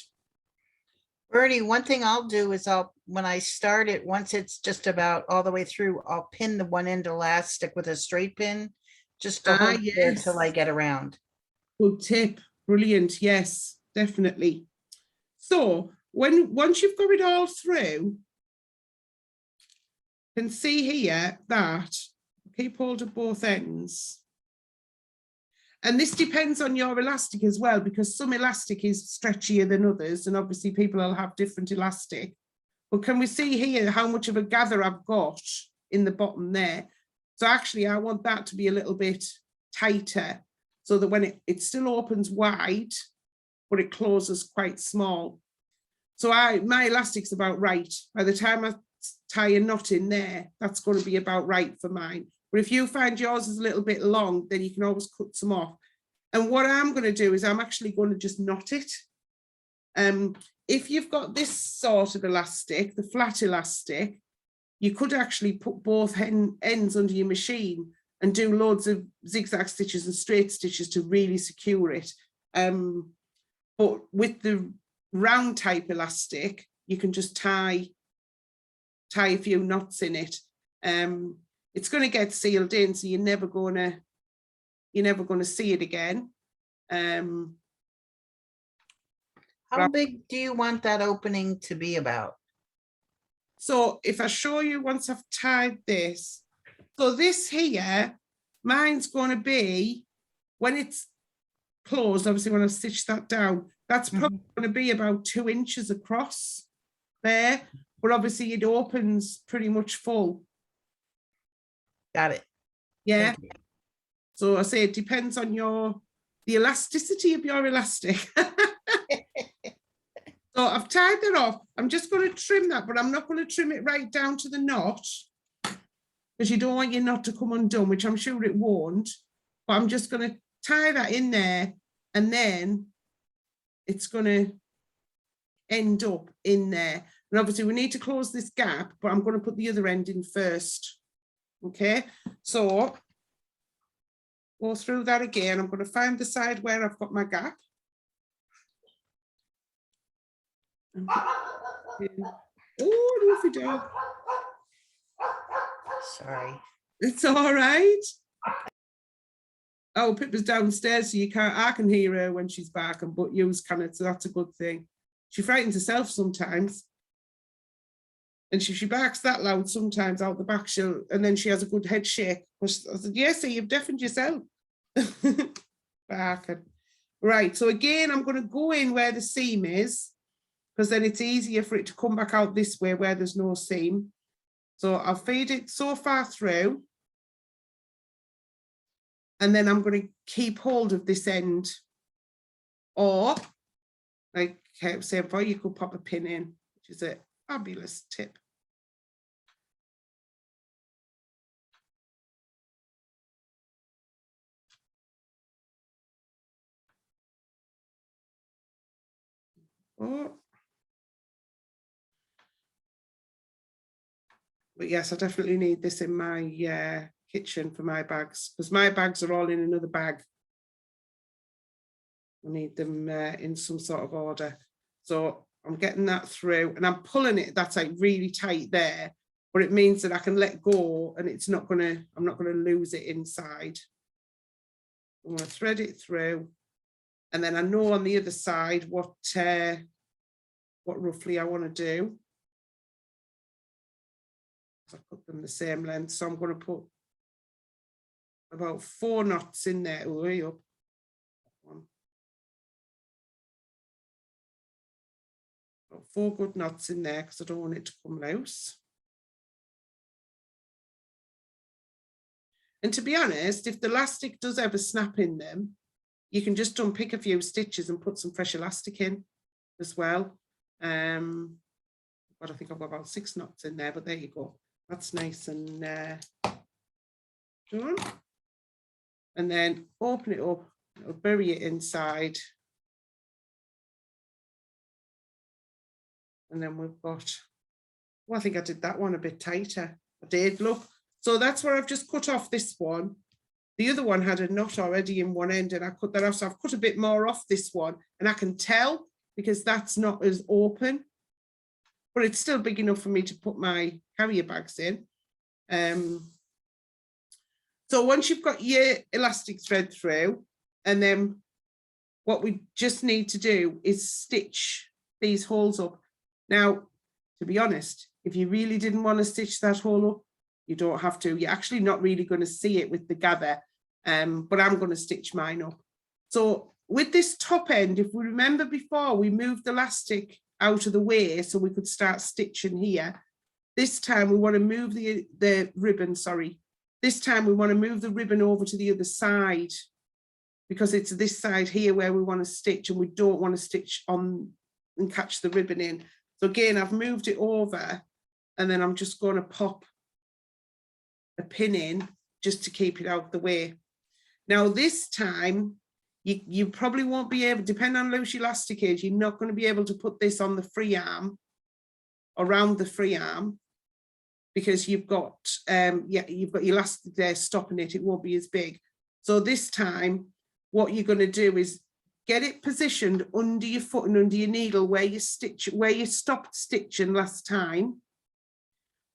Bertie, one thing I'll do is when I start it, once it's just about all the way through, I'll pin the one end elastic with a straight pin, just to hold it there till I
Yes.
get around.
Good tip. Brilliant. Yes, definitely. So once you've got it all through, you can see here that keep hold of both ends. And this depends on your elastic as well, because some elastic is stretchier than others, and obviously people will have different elastic. But can we see here how much of a gather I've got in the bottom there? So actually I want that to be a little bit tighter so that when it still opens wide, but it closes quite small. So my elastic's about right. By the time I tie a knot in there, that's going to be about right for mine. But if you find yours is a little bit long, then you can always cut some off. And what I'm going to do is I'm actually going to just knot it. If you've got this sort of elastic, the flat elastic, you could actually put both ends under your machine and do loads of zigzag stitches and straight stitches to really secure it. But with the round type elastic, you can just tie a few knots in it. It's going to get sealed in, so you're never going to see it again.
How big do you want that opening to be about?
So if I show you once I've tied this, so this here, mine's going to be, when it's closed, obviously when I stitch that down, that's probably going to be about 2 inches across there, but obviously it opens pretty much full.
Got it.
Yeah.
Thank you.
So I say it depends on the elasticity of your elastic. So I've tied that off. I'm just going to trim that, but I'm not going to trim it right down to the knot because you don't want your knot to come undone, which I'm sure it won't. But I'm just going to tie that in there, and then it's going to end up in there. And obviously we need to close this gap, but I'm going to put the other end in first. Okay, so go through that again. I'm going to find the side where I've got my gap. Oh, Lucy dog.
Sorry.
It's all right. Oh, Pippa's downstairs, so I can hear her when she's back, but you's kind of, so that's a good thing. She frightens herself sometimes. And if she barks that loud sometimes out the back, and then she has a good head shake. I said, yes, so you've deafened yourself. Barking. Right, so again, I'm going to go in where the seam is, because then it's easier for it to come back out this way where there's no seam. So I'll feed it so far through. And then I'm going to keep hold of this end. Or, like I was saying before, you could pop a pin in, which is a fabulous tip. Oh. But yes, I definitely need this in my kitchen for my bags, because my bags are all in another bag. I need them in some sort of order. So I'm getting that through and I'm pulling it, that's like really tight there, but it means that I can let go and it's not gonna, I'm not gonna lose it inside. I'm gonna thread it through, and then I know on the other side what roughly I want to do. I put them the same length, so I'm going to put about 4 knots in there. Way up. 4 good knots in there because I don't want it to come loose. And to be honest, if the elastic does ever snap in them, you can just unpick a few stitches and put some fresh elastic in as well. But I think I've got about 6 knots in there, but there you go. That's nice and done. and then open it up, it'll bury it inside. And then we've got, well, I think I did that one a bit tighter. I did, look. So that's where I've just cut off this one. The other one had a knot already in one end and I cut that off. So I've cut a bit more off this one and I can tell because that's not as open, but it's still big enough for me to put my carrier bags in. So once you've got your elastic thread through, and then what we just need to do is stitch these holes up. Now, to be honest, if you really didn't want to stitch that hole up, you don't have to. You're actually not really going to see it with the gather, but I'm going to stitch mine up. So with this top end, if we remember before, we moved the elastic out of the way so we could start stitching here. This time we want to move the ribbon, sorry. This time we want to move the ribbon over to the other side because it's this side here where we want to stitch and we don't want to stitch on and catch the ribbon in. So again, I've moved it over and then I'm just going to pop a pin in just to keep it out of the way. Now this time, you probably won't be able, depending on how loose your elastic is, you're not going to be able to put this on the free arm, around the free arm, because you've got you've got your elastic there stopping it. It won't be as big. So this time, what you're going to do is get it positioned under your foot and under your needle where you stopped stitching last time.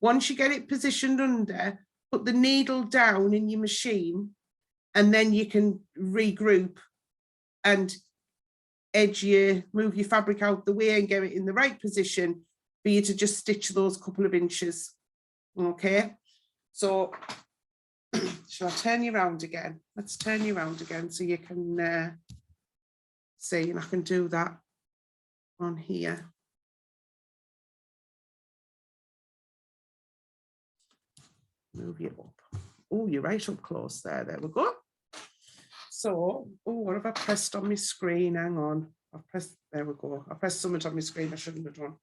Once you get it positioned under, put the needle down in your machine, and then you can regroup and move your fabric out the way and get it in the right position for you to just stitch those couple of inches. Okay, so shall I turn you around again? Let's turn you around again so you can see, and I can do that on here. Move you up. Oh, you're right up close there. There we go. So, oh, what have I pressed on my screen? Hang on. I've pressed, there we go. I pressed something on my screen I shouldn't have done.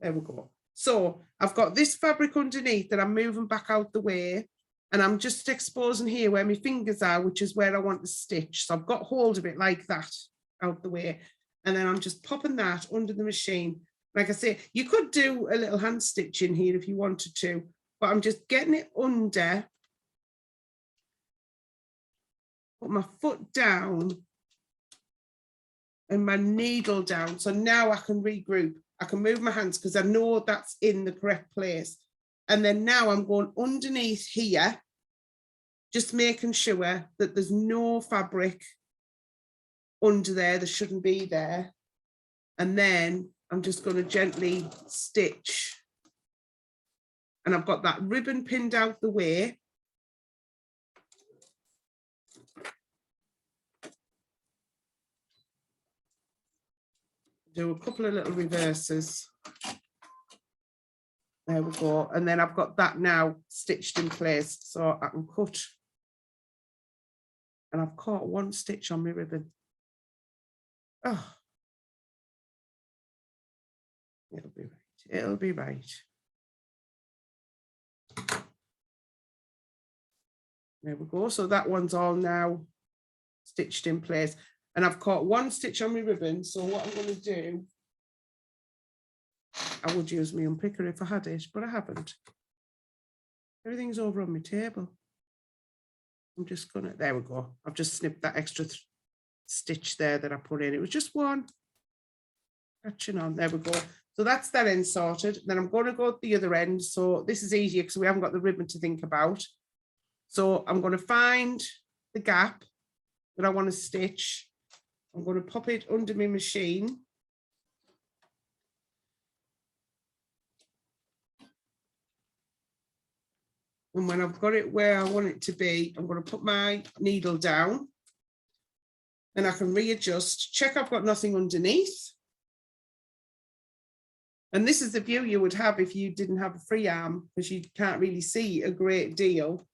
There we go. So I've got this fabric underneath that I'm moving back out the way, and I'm just exposing here where my fingers are, which is where I want to stitch. So I've got hold of it like that out the way, and then I'm just popping that under the machine. Like I say, you could do a little hand stitch in here if you wanted to, but I'm just getting it under, put my foot down and my needle down. So now I can regroup. I can move my hands because I know that's in the correct place. And then now I'm going underneath here, just making sure that there's no fabric under there that shouldn't be there. And then I'm just going to gently stitch. And I've got that ribbon pinned out the way. Do a couple of little reverses. There we go. And then I've got that now stitched in place so I can cut. And I've caught one stitch on my ribbon. Oh. It'll be right. It'll be right. There we go. So that one's all now stitched in place. And I've caught one stitch on my ribbon. So what I'm going to do, I would use my unpicker if I had it, but I haven't. Everything's over on my table. I'm just going to, there we go. I've just snipped that extra stitch there that I put in. It was just one. Catching on, there we go. So that's that end sorted. Then I'm going to go at the other end. So this is easier because we haven't got the ribbon to think about. So I'm going to find the gap that I want to stitch. I'm going to pop it under my machine. And when I've got it where I want it to be, I'm going to put my needle down. And I can readjust, check I've got nothing underneath. And this is the view you would have if you didn't have a free arm, because you can't really see a great deal.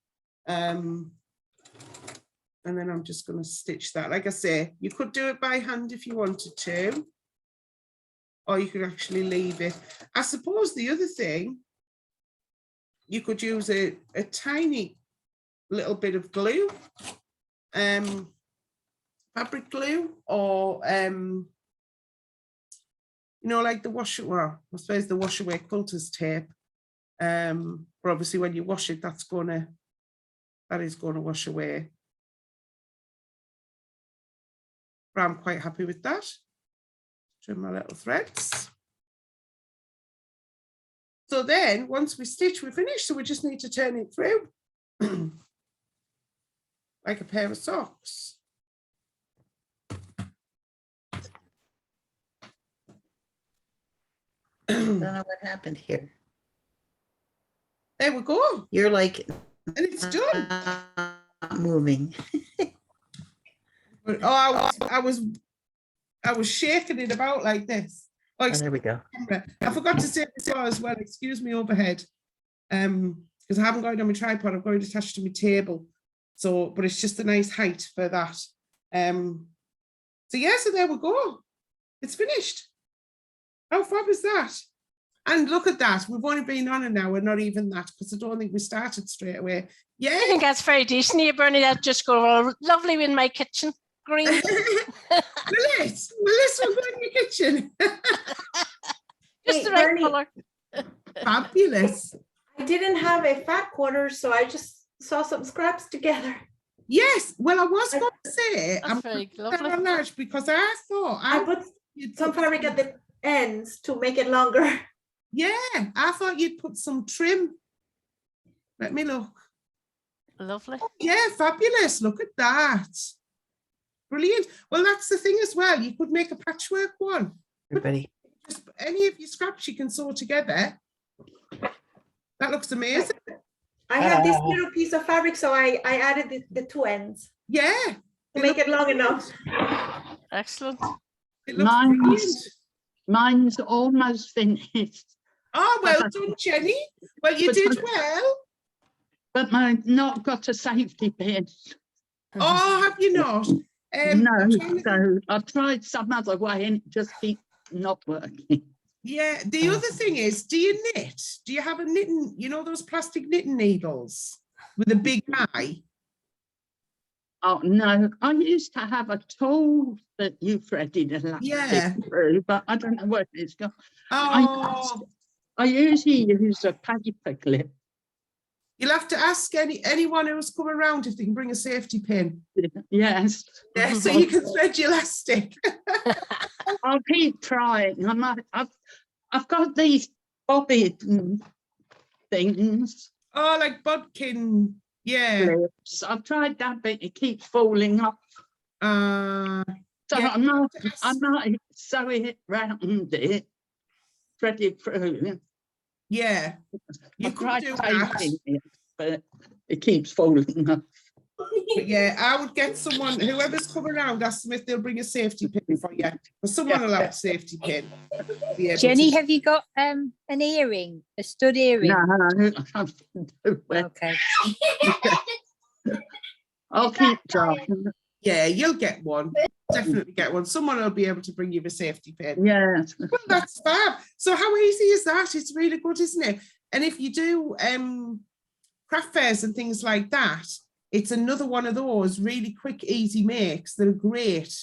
And then I'm just going to stitch that. Like I say, you could do it by hand if you wanted to, or you could actually leave it. I suppose the other thing, you could use a tiny little bit of glue fabric glue or you know, like the I suppose the wash away quilters tape. But obviously when you wash it, that is gonna wash away. But I'm quite happy with that. Trim my little threads. So then once we stitch, we're finished. So we just need to turn it through like a pair of socks.
I don't know what happened here.
There we go.
You're like
And it's done.
not moving.
But, oh, I was shaking it about like this. Oh,
Oh, there we go.
I forgot to say this as well. Excuse me overhead. Because I haven't got it on my tripod. I've got it attached to my table. So, but it's just a nice height for that. So yeah, so there we go. It's finished. How fab is that? And look at that. We've only been on an hour, not even that, because I don't think we started straight away. Yeah.
I think that's very decent. You, Bernie, that just go all lovely in my kitchen. Green.
Will this will go in your kitchen.
Just the
Hey,
right
Bernie.
colour.
Fabulous.
I didn't have a fat quarter, so I just saw some scraps together.
Yes. Well, I was going to say
That's
I'm
very
extra
lovely.
large because I thought
I put
you'd
some
put
fabric at the ends to make it longer.
Yeah, I thought you'd put some trim. Let me look.
Lovely.
Yeah, fabulous. Look at that. Brilliant. Well, that's the thing as well. You could make a patchwork one.
Everybody.
Just any of your scraps you can sew together. That looks amazing.
I have this little piece of fabric, so I added the two ends
Yeah.
to make it long enough.
Excellent.
It looks
Mine's-
brilliant.
Mine's almost finished,
Oh, well done, Jenny. Well, you
But-
did well.
but I've not got a safety pin.
Oh, have you not?
No,
I'm trying to-
so I tried some other way and it just keeps not working.
Yeah, the other thing is, do you knit? Do you have a knitting, you know, those plastic knitting needles with a big eye?
Oh, no, I used to have a tool that you threaded elastic
Yeah.
through, but I don't know where it's gone.
Oh,
I usually use a paper clip.
you'll have to ask anyone who's come around if they can bring a safety pin.
Yes,
Yeah, so you can thread your elastic.
I'll keep trying. I've got these bobbin things.
Oh, like bodkin. Yeah.
Clips. I've tried that, but it keeps falling off. So
yeah,
I might sew it round it, thread it through.
yeah. You
I've
could
tried
do that.
taping it, but it keeps falling off.
But yeah, I would get someone, whoever's come around, ask them if they'll bring a safety pin for you. But someone will have a safety pin. Be able
Jenny,
to-
have you got an earring, a stud earring?
No, I don't do it.
Okay.
I'll keep trying.
Yeah, you'll get one. Definitely get one. Someone will be able to bring you a safety pin.
Yes.
Well, that's fab. So how easy is that? It's really good, isn't it? And if you do craft fairs and things like that, it's another one of those really quick, easy makes that are great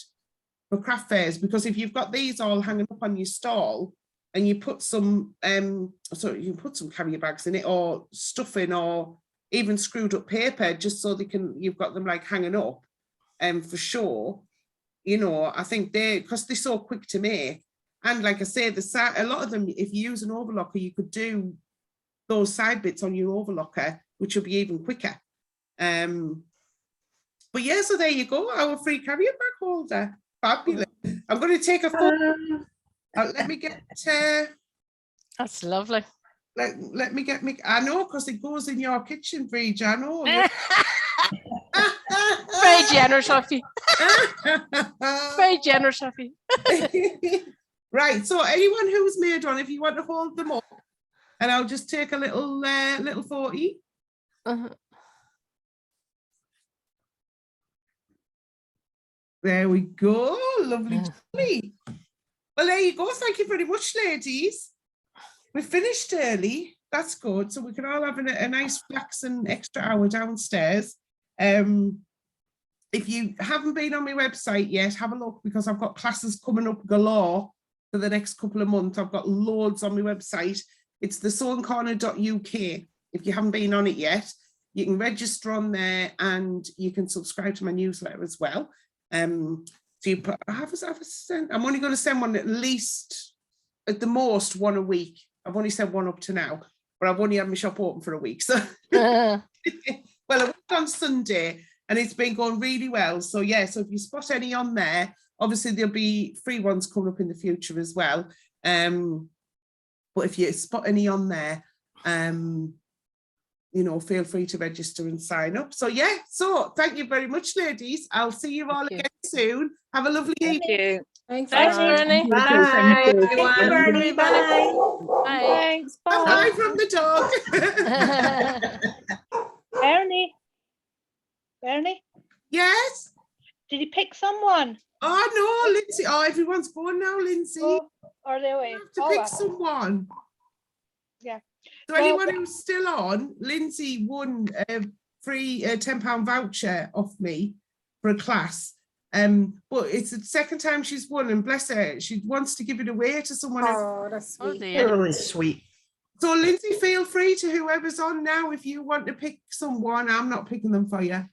for craft fairs, because if you've got these all hanging up on your stall and you put some, so you can put some carrier bags in it or stuffing or even screwed up paper, just so they can, you've got them like hanging up for sure. You know, I think because they're so quick to make. And like I say, a lot of them, if you use an overlocker, you could do those side bits on your overlocker, which will be even quicker. But yeah, so there you go, our free carrier bag holder. Fabulous. I'm going to take a photo. Let me get,
That's lovely.
let me get me, I know, because it goes in your kitchen, Bridge, I know.
Very generous of you. Very generous of you.
Right, so anyone who's made one, if you want to hold them up, and I'll just take a little little 40. There we go, lovely, lovely. Well, there you go. Thank you very much, ladies. We finished early. That's good. So we can all have a nice flaxen extra hour downstairs. if you haven't been on my website yet, have a look, because I've got classes coming up galore for the next couple of months. I've got loads on my website. It's thesewingcorner.uk. If you haven't been on it yet, you can register on there and you can subscribe to my newsletter as well. So you put, I'm only going to send one at least, at the most, one a week. I've only sent one up to now, but I've only had my shop open for a week. So, well, I went on Sunday and it's been going really well. So yeah, so if you spot any on there, obviously there'll be free ones coming up in the future as well. But if you spot any on there, you know, feel free to register and sign up. So yeah, so thank you very much, ladies. I'll see you all again soon. Have a lovely evening.
Thank you.
Thanks,
Thanks,
Bernie.
Bernie.
Bye.
Bye,
Thank you.
everyone.
Thank you, Bernie. Bye.
Bye.
Thanks. Bye.
Bye from the dog.
Bernie? Bernie,
Yes.
did you pick someone?
Oh no, Lindsay. Oh, everyone's gone now, Lindsay.
Oh, are they away?
You have to
Oh,
pick
well.
someone.
Yeah.
So
Well,
anyone who's still on, Lindsay won a free £10 voucher off me for a class. But it's the second time she's won, and bless her, she wants to give it away to someone else.
Oh, that's
Oh
sweet.
dear.
Really sweet.
So Lindsay, feel free to whoever's on now if you want to pick someone. I'm not picking them for you.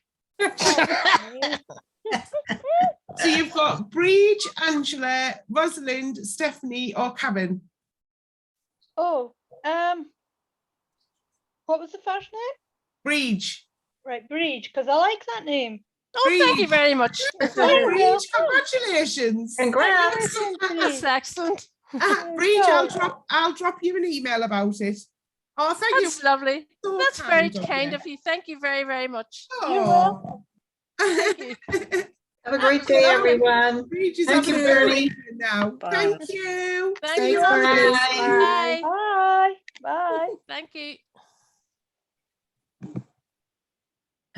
So you've got Bridge, Angela, Rosalind, Stephanie, or Karen.
Oh, what was the first name?
Bridge.
Right, Breach, because I like that name.
Oh, thank you very much.
Oh, Bridge, congratulations.
Congrats.
That's excellent.
Bridge, I'll drop you an email about it. Oh, thank
That's lovely.
So
That's very
kind of
kind
you.
of you. Thank you very, very much.
Oh.
Thank you.
Have a great day, everyone.
Bridge is
Thank
on
you,
the
Bernie.
phone now.
Bye.
Thank you.
Thank
Thanks,
you.
Bernie.
Bye.
Bye. Bye.
Thank you.